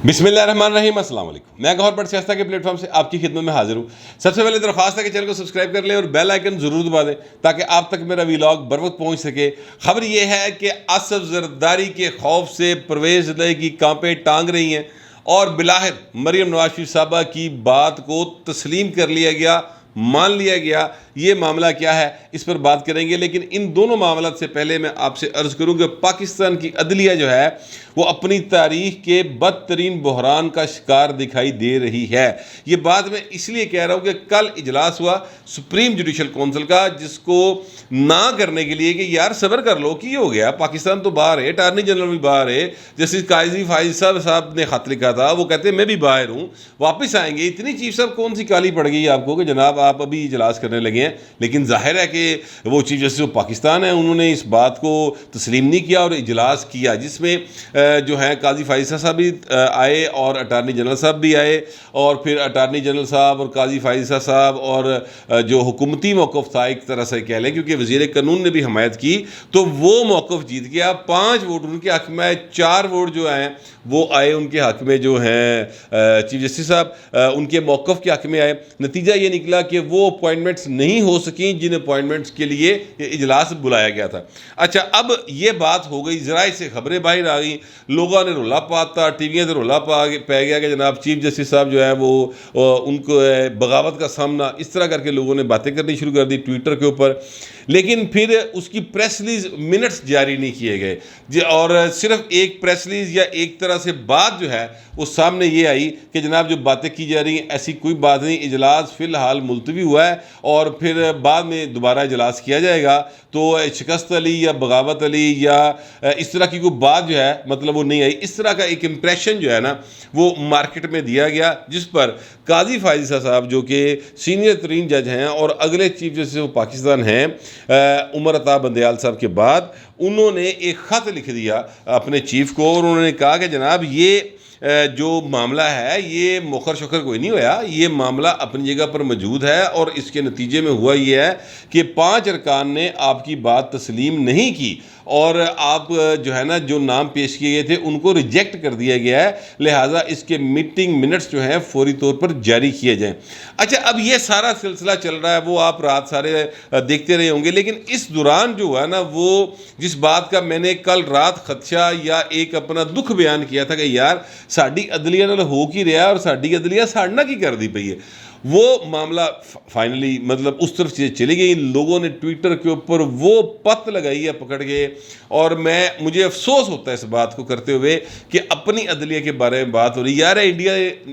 بسم اللہ الرحمن الرحیم، السلام علیکم۔ میں گوہر بٹ سیاستہ کے پلیٹ فارم سے آپ کی خدمت میں حاضر ہوں۔ سب سے پہلے درخواست ہے کہ چینل کو سبسکرائب کر لیں اور بیل آئیکن ضرور دبا دیں تاکہ آپ تک میرا ویلاگ بر وقت پہنچ سکے۔ خبر یہ ہے کہ آصف زرداری کے خوف سے پرویز الہی کی کانپیں ٹانگ رہی ہیں اور بالآخر مریم نواز شریف صاحبہ کی بات کو تسلیم کر لیا گیا، مان لیا گیا۔ یہ معاملہ کیا ہے اس پر بات کریں گے، لیکن ان دونوں معاملات سے پہلے میں آپ سے عرض کروں کہ پاکستان کی عدلیہ جو ہے وہ اپنی تاریخ کے بدترین بحران کا شکار دکھائی دے رہی ہے۔ یہ بات میں اس لیے کہہ رہا ہوں کہ کل اجلاس ہوا سپریم جوڈیشل کونسل کا، جس کو نہ کرنے کے لیے کہ یار صبر کر لو، کی ہو گیا، پاکستان تو باہر ہے، اٹارنی جنرل بھی باہر ہے، جسٹس قاضی فائز صاحب نے خط لکھا تھا، وہ کہتے ہیں میں بھی باہر ہوں، واپس آئیں گے۔ اتنی چیف صاحب کون سی کالی پڑ گئی آپ کو کہ جناب آپ ابھی اجلاس کرنے لگے ہیں؟ لیکن ظاہر ہے کہ وہ چیف جسٹس پاکستان ہیں، انہوں نے اس بات کو تسلیم نہیں کیا اور اجلاس کیا، جس میں جو ہے قاضی فائز صاحب بھی آئے اور اٹارنی جنرل صاحب بھی آئے، اور پھر اٹارنی جنرل صاحب اور قاضی فائز صاحب اور جو حکومتی موقف تھا ایک طرح سے کہہ لیں، کیونکہ وزیر قانون نے بھی حمایت کی، تو وہ موقف جیت گیا۔ 5 ووٹ ان کے حق میں آئے، 4 ووٹ جو ہیں وہ آئے ان کے حق میں، جو ہیں چیف جسٹس صاحب ان کے موقف کے حق میں آئے۔ نتیجہ یہ نکلا کہ وہ اپوائنٹمنٹس نہیں ہو سکیں جن اپوائنٹمنٹس کے لیے یہ اجلاس بلایا گیا تھا۔ اچھا، اب یہ بات ہو گئی، ذرائع سے خبریں باہر آ گئیں، لوگوں نے رولا پاتا، ٹی ویوں سے رولا پہ گیا کہ جناب چیف جسٹس صاحب جو ہے وہ ان کو بغاوت کا سامنا، اس طرح کر کے لوگوں نے باتیں کرنی شروع کر دی ٹویٹر کے اوپر۔ لیکن پھر اس کی پریس ریلیز منٹس جاری نہیں کیے گئے، اور صرف ایک پریس ریلیز یا ایک طرح سے بات جو ہے وہ سامنے یہ آئی کہ جناب جو باتیں کی جا رہی ہیں ایسی کوئی بات نہیں، اجلاس فی الحال ملتوی ہوا ہے اور پھر بعد میں دوبارہ اجلاس کیا جائے گا۔ تو شکست علی یا بغاوت علی یا اس طرح کی کوئی بات جو ہے مطلب وہ نہیں آئی۔ اس طرح کا ایک امپریشن جو ہے نا وہ مارکیٹ میں دیا گیا، جس پر قاضی فائز صاحب جو کہ سینئر ترین جج ہیں اور اگلے چیف جسٹس پاکستان ہیں عمر عطا بندیال صاحب کے بعد، انہوں نے ایک خط لکھ دیا اپنے چیف کو، اور انہوں نے کہا کہ جناب یہ جو معاملہ ہے یہ موخر شوخر کوئی نہیں ہوا، یہ معاملہ اپنی جگہ پر موجود ہے، اور اس کے نتیجے میں ہوا یہ ہے کہ 5 ارکان نے آپ کی بات تسلیم نہیں کی، اور آپ جو ہے نا جو نام پیش کیے گئے تھے ان کو ریجیکٹ کر دیا گیا ہے، لہٰذا اس کے میٹنگ منٹس جو ہیں فوری طور پر جاری کیے جائیں۔ اچھا، اب یہ سارا سلسلہ چل رہا ہے، وہ آپ رات سارے دیکھتے رہے ہوں گے، لیکن اس دوران جو ہوا نا وہ جس بات کا میں نے کل رات خدشہ یا ایک اپنا دکھ بیان کیا تھا کہ یار ساڈی عدلیہ نال ہو کی رہا اور ساڈی عدلیہ ساڑنا کی کر دی پئی ہے، وہ معاملہ فائنلی مطلب اس طرف سے چلی گئی۔ لوگوں نے ٹویٹر کے اوپر وہ پت لگائی ہے پکڑ کے، اور مجھے افسوس ہوتا ہے اس بات کو کرتے ہوئے کہ اپنی عدلیہ کے بارے میں بات ہو رہی ہے۔ یار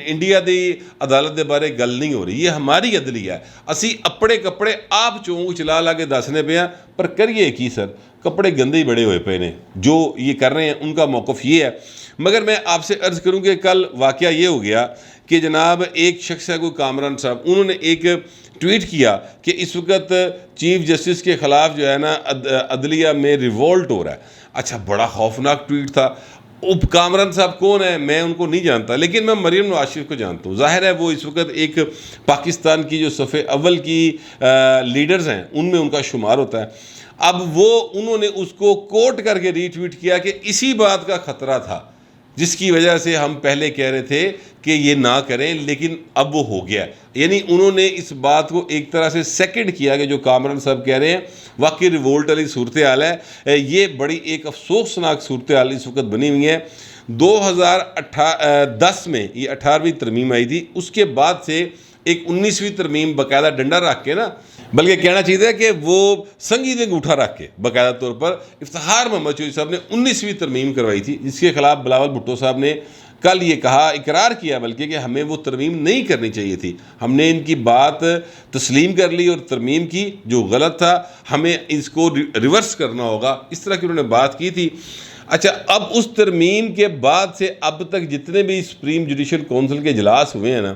انڈیا دی عدالت دے بارے گل نہیں ہو رہی، یہ ہماری عدلیہ ہے، اسی اپنے کپڑے آپ چونگ چلا لا کے دسنے پہ ہیں، پر کریے کی سر، کپڑے گندے ہی بڑے ہوئے پے نے، جو یہ کر رہے ہیں ان کا موقف یہ ہے۔ مگر میں آپ سے عرض کروں کہ کل واقعہ یہ ہو گیا کہ جناب ایک شخص ہے کوئی کامران صاحب، انہوں نے ایک ٹویٹ کیا کہ اس وقت چیف جسٹس کے خلاف جو ہے نا عدلیہ میں ریوولٹ ہو رہا ہے۔ اچھا، بڑا خوفناک ٹویٹ تھا۔ کامران صاحب کون ہے؟ میں ان کو نہیں جانتا، لیکن میں مریم نواز شریف کو جانتا ہوں۔ ظاہر ہے وہ اس وقت ایک پاکستان کی جو صف اول کی لیڈرز ہیں ان میں ان کا شمار ہوتا ہے۔ اب انہوں نے اس کو کوٹ کر کے ری ٹویٹ کیا کہ اسی بات کا خطرہ تھا جس کی وجہ سے ہم پہلے کہہ رہے تھے کہ یہ نہ کریں، لیکن اب وہ ہو گیا۔ یعنی انہوں نے اس بات کو ایک طرح سے سیکنڈ کیا کہ جو کامران صاحب کہہ رہے ہیں واقعی ریوولٹ والی صورتحال ہے۔ یہ بڑی ایک افسوسناک صورتحال اس وقت بنی ہوئی ہے۔ 2010 میں یہ 18ویں ترمیم آئی تھی، اس کے بعد سے ایک 19ویں ترمیم باقاعدہ ڈنڈا رکھ کے نا، بلکہ کہنا چاہیے کہ وہ سنگین انگوٹھا رکھ کے باقاعدہ طور پر افتخار محمد چودھری صاحب نے 19ویں ترمیم کروائی تھی، جس کے خلاف بلاول بھٹو صاحب نے کل یہ کہا، اقرار کیا بلکہ، کہ ہمیں وہ ترمیم نہیں کرنی چاہیے تھی، ہم نے ان کی بات تسلیم کر لی اور ترمیم کی جو غلط تھا، ہمیں اس کو ریورس کرنا ہوگا، اس طرح کی انہوں نے بات کی تھی۔ اچھا، اب اس ترمیم کے بعد سے اب تک جتنے بھی سپریم جوڈیشل کونسل کے اجلاس ہوئے ہیں نا،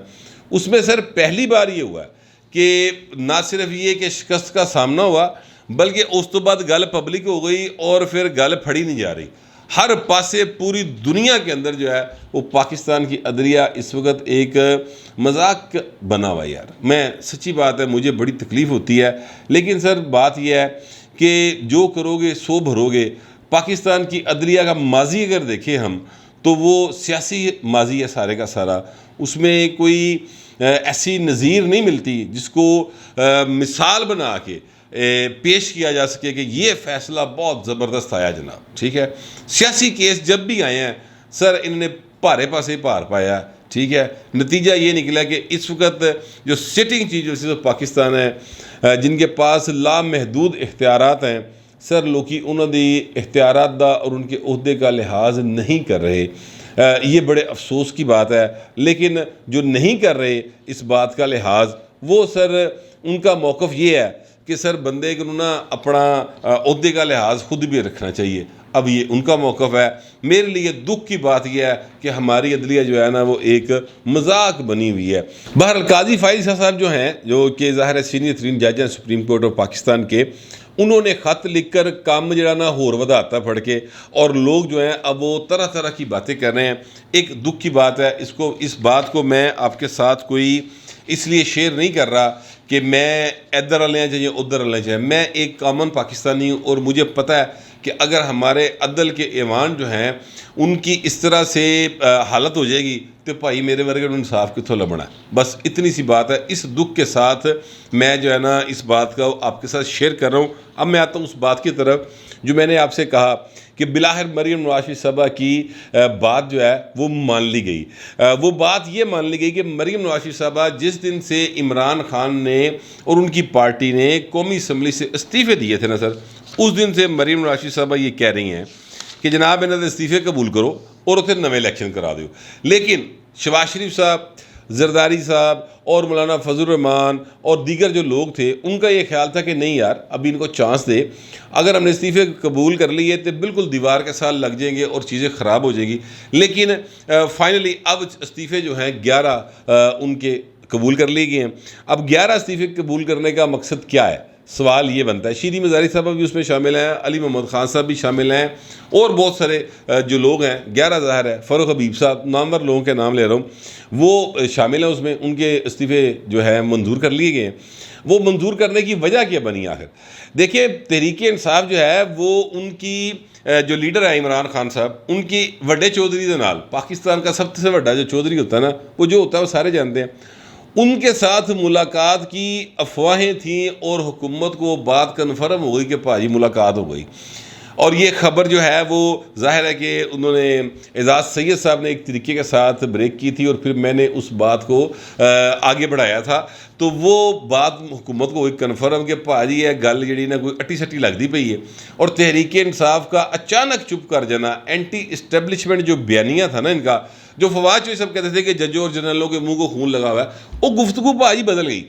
اس میں سر پہلی بار یہ ہوا ہے کہ نہ صرف یہ کہ شکست کا سامنا ہوا، بلکہ اس تو بعد گل پبلک ہو گئی اور پھر گل پھڑی نہیں جا رہی۔ ہر پاسے پوری دنیا کے اندر جو ہے وہ پاکستان کی عدلیہ اس وقت ایک مذاق بنا ہوا ہے۔ یار میں سچی بات ہے، مجھے بڑی تکلیف ہوتی ہے، لیکن سر بات یہ ہے کہ جو کرو گے سو بھرو گے۔ پاکستان کی عدلیہ کا ماضی اگر دیکھیں ہم تو وہ سیاسی ماضی ہے سارے کا سارا، اس میں کوئی ایسی نظیر نہیں ملتی جس کو مثال بنا کے پیش کیا جا سکے کہ یہ فیصلہ بہت زبردست آیا جناب، ٹھیک ہے۔ سیاسی کیس جب بھی آئے ہیں سر انہوں نے پارے پاسے پار پایا، ٹھیک ہے۔ نتیجہ یہ نکلا کہ اس وقت جو sitting chief justice of Pakistan ہے جن کے پاس لامحدود اختیارات ہیں، سر لوکی انہوں نے اختیارات دا اور ان کے عہدے کا لحاظ نہیں کر رہے۔ یہ بڑے افسوس کی بات ہے، لیکن جو نہیں کر رہے اس بات کا لحاظ، وہ سر ان کا موقف یہ ہے کہ سر بندے کو نا اپنا عہدے کا لحاظ خود بھی رکھنا چاہیے۔ اب یہ ان کا موقف ہے۔ میرے لیے دکھ کی بات یہ ہے کہ ہماری عدلیہ جو ہے نا وہ ایک مذاق بنی ہوئی ہے۔ بہرحال قاضی فائز صاحب جو ہیں، جو کہ ظاہر ہے سینئر ترین جج ہیں سپریم کورٹ آف پاکستان کے، انہوں نے خط لکھ کر کام جڑا نا ہور وداتا پڑھ کے، اور لوگ جو ہیں اب وہ طرح طرح کی باتیں کر رہے ہیں۔ ایک دکھ کی بات ہے، اس بات کو میں آپ کے ساتھ کوئی اس لیے شیئر نہیں کر رہا کہ میں ادھر والے چاہیے ادھر والے چاہیے، میں ایک کامن پاکستانی ہوں، اور مجھے پتہ ہے کہ اگر ہمارے عدل کے ایوان جو ہیں ان کی اس طرح سے حالت ہو جائے گی تو بھائی میرے ورگے انصاف کتوں لبنا ہے۔ بس اتنی سی بات ہے۔ اس دکھ کے ساتھ میں جو ہے نا اس بات کا آپ کے ساتھ شیئر کر رہا ہوں۔ اب میں آتا ہوں اس بات کی طرف جو میں نے آپ سے کہا کہ بلاخر مریم نواز شریف صاحبہ کی بات جو ہے وہ مان لی گئی۔ وہ بات یہ مان لی گئی کہ مریم نواز شریف صاحبہ جس دن سے عمران خان نے اور ان کی پارٹی نے قومی اسمبلی سے استعفے دیے تھے نا سر، اس دن سے مریم نواز شریف صاحبہ یہ کہہ رہی ہیں کہ جناب انہوں نے استعفے قبول کرو اور اسے نویں الیکشن کرا دیو۔ لیکن شہباز شریف صاحب، زرداری صاحب اور مولانا فضل الرحمان اور دیگر جو لوگ تھے، ان کا یہ خیال تھا کہ نہیں یار ابھی ان کو چانس دے، اگر ہم نے استعفے قبول کر لیے تو بالکل دیوار کے ساتھ لگ جائیں گے اور چیزیں خراب ہو جائیں گی۔ لیکن فائنلی اب استعفے جو ہیں 11 ان کے قبول کر لیے گئے ہیں۔ اب 11 استعفے قبول کرنے کا مقصد کیا ہے؟ سوال یہ بنتا ہے۔ شیری مزاری صاحب بھی اس میں شامل ہیں، علی محمد خان صاحب بھی شامل ہیں، اور بہت سارے جو لوگ ہیں، 11 ظاہر ہے، فاروق حبیب صاحب، نامور لوگوں کے نام لے رہا ہوں، وہ شامل ہیں اس میں۔ ان کے استعفے جو ہے منظور کر لیے گئے ہیں۔ وہ منظور کرنے کی وجہ کیا بنی آخر؟ دیکھیں تحریک انصاف جو ہے وہ ان کی جو لیڈر ہے عمران خان صاحب، ان کی وڈے چودھری دے نال، پاکستان کا سب سے بڑا جو چودھری ہوتا ہے نا، وہ جو ہوتا ہے وہ سارے جانتے ہیں، ان کے ساتھ ملاقات کی افواہیں تھیں اور حکومت کو بات کنفرم ہو گئی کہ بھائی ملاقات ہو گئی۔ اور یہ خبر جو ہے وہ ظاہر ہے کہ انہوں نے اعزاز سید صاحب نے ایک طریقے کے ساتھ بریک کی تھی، اور پھر میں نے اس بات کو آگے بڑھایا تھا، تو وہ بات حکومت کو ہوئی کنفرم کہ بھاجی یہ گل جڑی نا کوئی اٹی سٹی لگتی پئی ہے۔ اور تحریک انصاف کا اچانک چپ کر جانا، اینٹی اسٹیبلشمنٹ جو بیانیہ تھا نا ان کا، جو فواد چوہی سب کہتے تھے کہ ججوں اور جنرلوں کے منہ کو خون لگا ہوا ہے، وہ گفتگو بھاجی بدل گئی،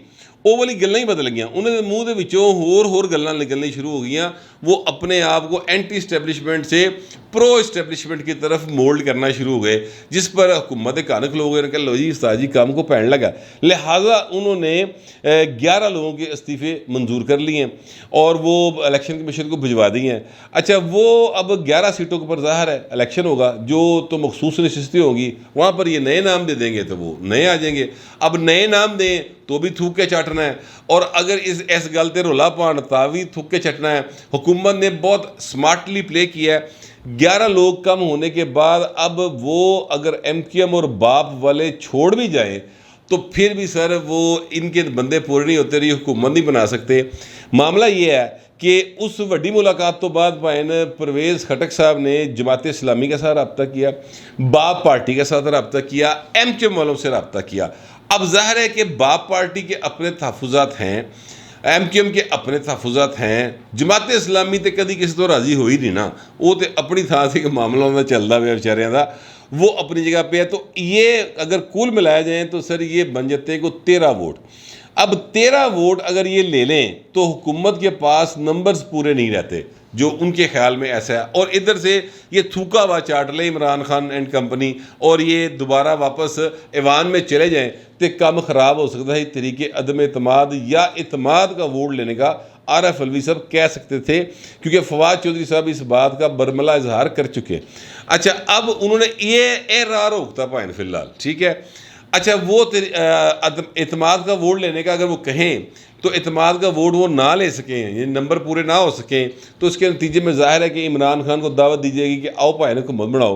وہ والی گلاں ہی بدل گئیں، انہوں نے منہ دے وچوں ہور گلاں نکلنی شروع ہو گئیں۔ وہ اپنے آپ کو اینٹی اسٹیبلشمنٹ سے پرو اسٹیبلشمنٹ کی طرف مولڈ کرنا شروع ہو گئے، جس پر حکومت کانک لوگ کہ لو جی استاد جی کام کو پہن لگا، لہٰذا انہوں نے 11 لوگوں کے استعفے منظور کر لیے ہیں اور وہ الیکشن کمیشن کو بھجوا دی ہیں۔ اچھا وہ اب 11 سیٹوں کے پر ظاہر ہے الیکشن ہوگا، جو تو مخصوص نشستیں ہوں گی وہاں پر یہ نئے نام دے دیں گے تو وہ نئے آ جائیں گے۔ اب نئے نام دیں تو بھی تھوک کے چاٹنا ہے، اور اگر اس گل تے رولا پان تا بھی تھوک کے چٹنا ہے۔ حکومت نے بہت سمارٹلی پلے کیا ہے۔ 11 لوگ کم ہونے کے بعد اب وہ اگر ایم کیو ایم اور باپ والے چھوڑ بھی جائیں تو پھر بھی سر وہ ان کے بندے پورے نہیں ہوتے، اور یہ حکومت نہیں بنا سکتے۔ معاملہ یہ ہے کہ اس وڈی ملاقات تو بعد بھائین پرویز خٹک صاحب نے جماعت اسلامی کے ساتھ رابطہ کیا، باپ پارٹی کے ساتھ رابطہ کیا، ایم کیو ایم والوں سے رابطہ کیا۔ اب ظاہر ہے کہ باپ پارٹی کے اپنے تحفظات ہیں، ایم کیو ایم کے اپنے تحفظات ہیں، جماعت اسلامی تے کدی کسی تو راضی ہوئی نہیں نا، وہ تے اپنی تھان سے کہ معاملہ میں چلتا پیا بیچاریاں دا، وہ اپنی جگہ پہ ہے۔ تو یہ اگر کل ملائے جائیں تو سر یہ بن جاتے کو 13 ووٹ۔ اب 13 ووٹ اگر یہ لے لیں تو حکومت کے پاس نمبرز پورے نہیں رہتے، جو ان کے خیال میں ایسا ہے، اور ادھر سے یہ تھوکا ہوا چاٹ لے عمران خان اینڈ کمپنی اور یہ دوبارہ واپس ایوان میں چلے جائیں تو کام خراب ہو سکتا ہے۔ طریقے عدم اعتماد یا اعتماد کا ووٹ لینے کا عارف علوی صاحب کہہ سکتے تھے، کیونکہ فواد چودھری صاحب اس بات کا برملا اظہار کر چکے۔ اچھا اب انہوں نے یہ اعرار ہوتا پائن فی الحال، ٹھیک ہے۔ اچھا وہ اعتماد کا ووٹ لینے کا اگر وہ کہیں تو اعتماد کا ووٹ وہ نہ لے سکیں، یعنی نمبر پورے نہ ہو سکیں، تو اس کے نتیجے میں ظاہر ہے کہ عمران خان کو دعوت دی جائے گی کہ آؤ بھائی حکومت بناؤ،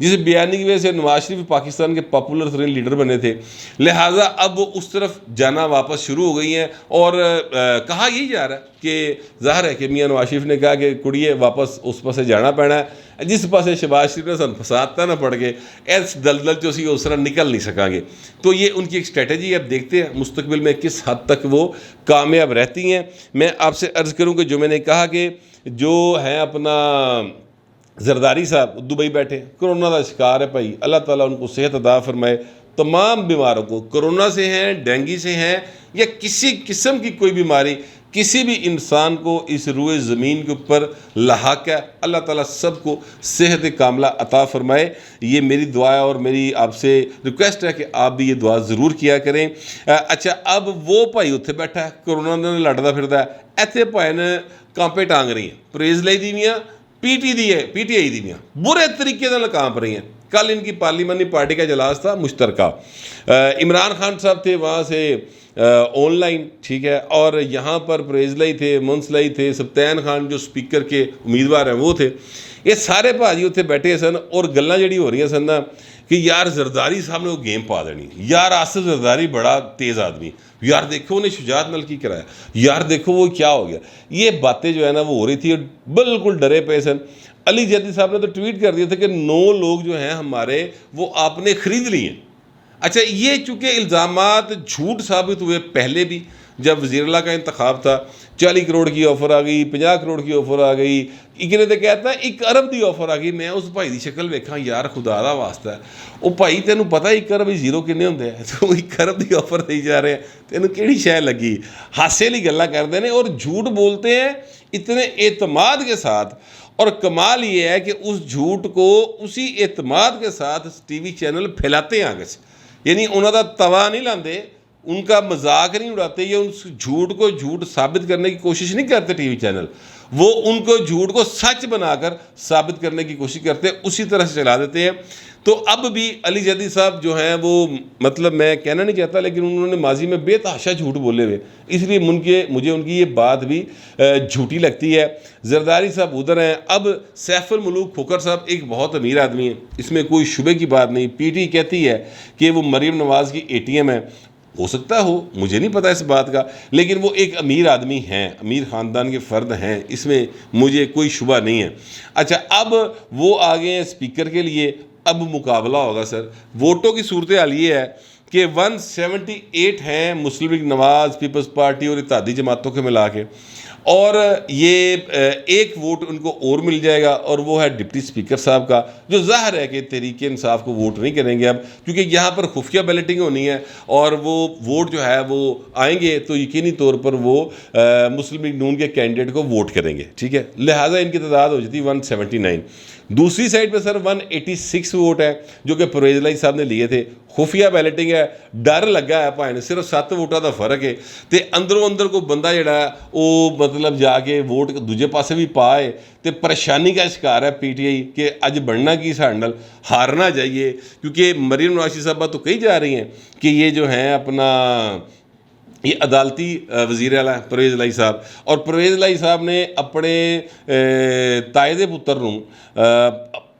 جس بیانی کی وجہ سے نواز شریف پاکستان کے پاپولر ترین لیڈر بنے تھے، لہٰذا اب وہ اس طرف جانا واپس شروع ہو گئی ہیں، اور کہا یہی جا رہا ہے کہ ظاہر ہے کہ میاں نواز شریف نے کہا کہ کڑیے واپس اس پاسے جانا پینا ہے، جس پاسے شہباز شریف نے سن فساد نہ پڑ گئے اس دلدل چ اسی اس طرح نکل نہیں سکیں گے۔ تو یہ ان کی ایک اسٹریٹجی ہے، اب دیکھتے ہیں مستقبل میں کس حد تک وہ کامیاب رہتی ہیں۔ میں آپ سے عرض کروں کہ جو میں نے کہا کہ جو ہیں اپنا زرداری صاحب دبئی بیٹھے، کرونا کا شکار ہے بھائی، اللہ تعالیٰ ان کو صحت عطا فرمائے۔ تمام بیماروں کو، کرونا سے ہیں، ڈینگی سے ہیں، یا کسی قسم کی کوئی بیماری کسی بھی انسان کو اس روئے زمین کے اوپر لاحق ہے، اللہ تعالیٰ سب کو صحت کاملہ عطا فرمائے۔ یہ میری دعا ہے، اور میری آپ سے ریکویسٹ ہے کہ آپ بھی یہ دعا ضرور کیا کریں۔ اچھا، اب وہ بھائی اتنے بیٹھا ہے، کرونا نے لڑتا پھرتا ہے، ایتھے بھائی نے کانپے ٹانگ رہی ہیں، پریز لائی دیویاں پی ٹی آئی دیویاں برے طریقے سے کانپ رہی ہیں۔ کل ان کی پارلیمانی پارٹی کا اجلاس تھا مشترکہ، عمران خان صاحب تھے وہاں سے آن لائن، ٹھیک ہے، اور یہاں پر پریز لائی تھے، منسلائی تھے، سبطین خان جو سپیکر کے امیدوار ہیں وہ تھے، یہ سارے بھاجی اتنے بیٹھے سن، اور گلاں جڑی ہو رہی ہیں سن نا کہ یار زرداری صاحب نے وہ گیم پا دینی، یار آصف زرداری بڑا تیز آدمی، یار دیکھو انہیں شجاعت نل کی کرایا، یار دیکھو وہ کیا ہو گیا، یہ باتیں جو ہے نا وہ ہو رہی تھی، بالکل ڈرے پے سن۔ علی جدی صاحب نے تو ٹویٹ کر دیا تھا کہ 9 لوگ جو ہیں ہمارے وہ آپ نے خرید لیے ہیں۔ اچھا، یہ چونکہ الزامات جھوٹ ثابت ہوئے پہلے بھی، جب وزیر اللہ کا انتخاب تھا 40 کروڑ کی آفر آ گئی، 50 کروڑ کی آفر آ گئی، ایک نے تو کہتا ہے 1 ارب کی آفر آ گئی۔ میں اس بھائی کی شکل ویکھاں، یار خدا دا واسطہ ہے، وہ بھائی تینوں پتہ 1 ارب زیرو کنے ہوندے ہیں، تو 1 ارب کی آفر دی جا رہے ہیں، تینوں کیڑی شے لگی؟ ہاسے والی گلاں کرتے ہیں اور جھوٹ بولتے ہیں اتنے اعتماد کے ساتھ، اور کمال یہ ہے کہ اس جھوٹ کو اسی اعتماد کے ساتھ ٹی وی چینل پھیلاتے ہیں آگے سے، یعنی انہوں کا توا نہیں لاندے، ان کا مذاق نہیں اڑاتے، یا اس جھوٹ کو جھوٹ ثابت کرنے کی کوشش نہیں کرتے ٹی وی چینل، وہ ان کو جھوٹ کو سچ بنا کر ثابت کرنے کی کوشش کرتے ہیں، اسی طرح سے چلا دیتے ہیں۔ تو اب بھی علی جدی صاحب جو ہیں وہ، مطلب میں کہنا نہیں چاہتا، لیکن انہوں نے ماضی میں بے تحاشا جھوٹ بولے ہوئے، اس لیے مجھے ان کی یہ بات بھی جھوٹی لگتی ہے۔ زرداری صاحب ادھر ہیں، اب سیف الملوک کھوکھر صاحب ایک بہت امیر آدمی ہیں، اس میں کوئی شبے کی بات نہیں، پی ٹی کہتی ہے کہ وہ مریم نواز کی اے ٹی ایم ہے، ہو سکتا ہو، مجھے نہیں پتا اس بات کا، لیکن وہ ایک امیر آدمی ہیں، امیر خاندان کے فرد ہیں، اس میں مجھے کوئی شبہ نہیں ہے۔ اچھا، اب وہ آگے ہیں اسپیکر کے لیے، اب مقابلہ ہوگا سر۔ ووٹوں کی صورتحال یہ ہے کہ 178 ہیں مسلم لیگ نواز، پیپلز پارٹی اور اتحادی جماعتوں کے ملا کے، اور یہ 1 ووٹ ان کو اور مل جائے گا، اور وہ ہے ڈپٹی اسپیکر صاحب کا، جو ظاہر ہے کہ تحریک انصاف کو ووٹ نہیں کریں گے اب، کیونکہ یہاں پر خفیہ بیلٹنگ ہونی ہے، اور وہ ووٹ جو ہے وہ آئیں گے تو یقینی طور پر وہ مسلم لیگ نون کے کینڈیڈیٹ کو ووٹ کریں گے، ٹھیک ہے، لہٰذا ان کی تعداد ہو جاتی 179۔ دوسری سائڈ پہ سر 186 ووٹ ہے جو کہ پرویز الہی صاحب نے لیے تھے، خفیہ بیلٹنگ ہے، ڈر لگا ہے بھائی نے، صرف 7 ووٹاں دا فرق ہے، تے اندروں اندر کوئی بندہ جڑا ہے وہ مطلب جا کے ووٹ دوجے پاسے بھی پائے، تے پریشانی کا شکار ہے پی ٹی آئی کہ اج بننا کی ساڈے نال، ہارنا چاہیے، کیونکہ مریم نواز صاحبہ تو کہی جا رہی ہیں کہ یہ جو ہیں اپنا یہ عدالتی وزیر اعلیٰ ہیں پرویز الہی صاحب، اور پرویز الہی صاحب نے اپنے تائے دے پتر نوں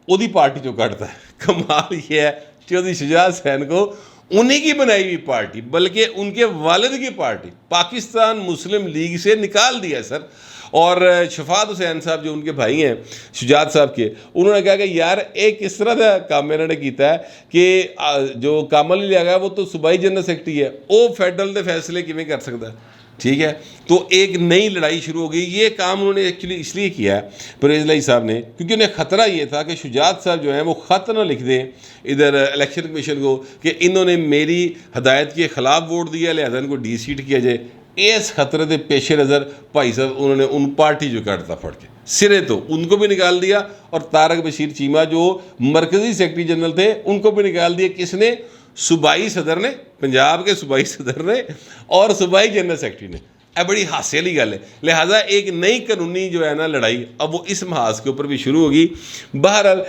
وہ پارٹی چوں کٹتا ہے۔ کمال یہ ہے چودھری شجاعت حسین کو انہی کی بنائی ہوئی پارٹی، بلکہ ان کے والد کی پارٹی پاکستان مسلم لیگ سے نکال دیا ہے سر۔ اور شفاعت حسین صاحب جو ان کے بھائی ہیں شجاعت صاحب کے، انہوں نے کہا کہ یار ایک اس طرح کا کام انہوں نے کیتا ہے کہ جو کامل لیا گیا وہ تو صوبائی جنرل سیکرٹری ہے، وہ فیڈرل دے فیصلے کیویں کر سکتا ہے، ٹھیک ہے، تو ایک نئی لڑائی شروع ہو گئی۔ یہ کام انہوں نے ایکچولی اس لیے کیا ہے پرویز الہی صاحب نے، کیونکہ انہیں خطرہ یہ تھا کہ شجاعت صاحب جو ہیں وہ خط نہ لکھ دیں ادھر الیکشن کمیشن کو کہ انہوں نے میری ہدایت کے خلاف ووٹ دیا، لہذا ان کو ڈی سیٹ کیا جائے۔ اس خطرے کے پیش نظر بھائی صاحب انہوں نے ان پارٹی جو کاٹتا پھڑ کے سرے تو ان کو بھی نکال دیا، اور طارق بشیر چیمہ جو مرکزی سیکرٹری جنرل تھے ان کو بھی نکال دیا۔ کس نے؟ صوبائی صدر نے، پنجاب کے صوبائی صدر نے اور صوبائی جنرل سیکرٹری نے۔ بڑی حاصل والی گل ہے، لہٰذا ایک نئی قانونی جو ہے نا لڑائی اب وہ اس محاذ کے اوپر بھی شروع ہوگی۔ بہرحال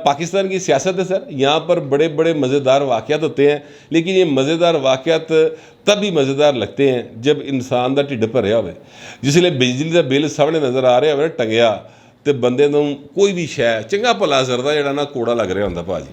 پاکستان کی سیاست ہے سر، یہاں پر بڑے بڑے مزیدار واقعات ہوتے ہیں، لیکن یہ مزیدار واقعات تبھی مزیدار لگتے ہیں جب انسان دا ٹھڈ بھریا ہوئے، جس لیے بجلی دا بل سامنے نظر آ رہا ہوئے ٹنگیا، ਤੇ ਬੰਦੇ ਨੂੰ ਕੋਈ ਵੀ ਸ਼ੈ ਚੰਗਾ ਭਲਾ ਜ਼ਰਦਾ ਜਿਹੜਾ ਨਾ ਕੋੜਾ ਲੱਗ ਰਿਹਾ ਹੁੰਦਾ ਭਾਜੀ,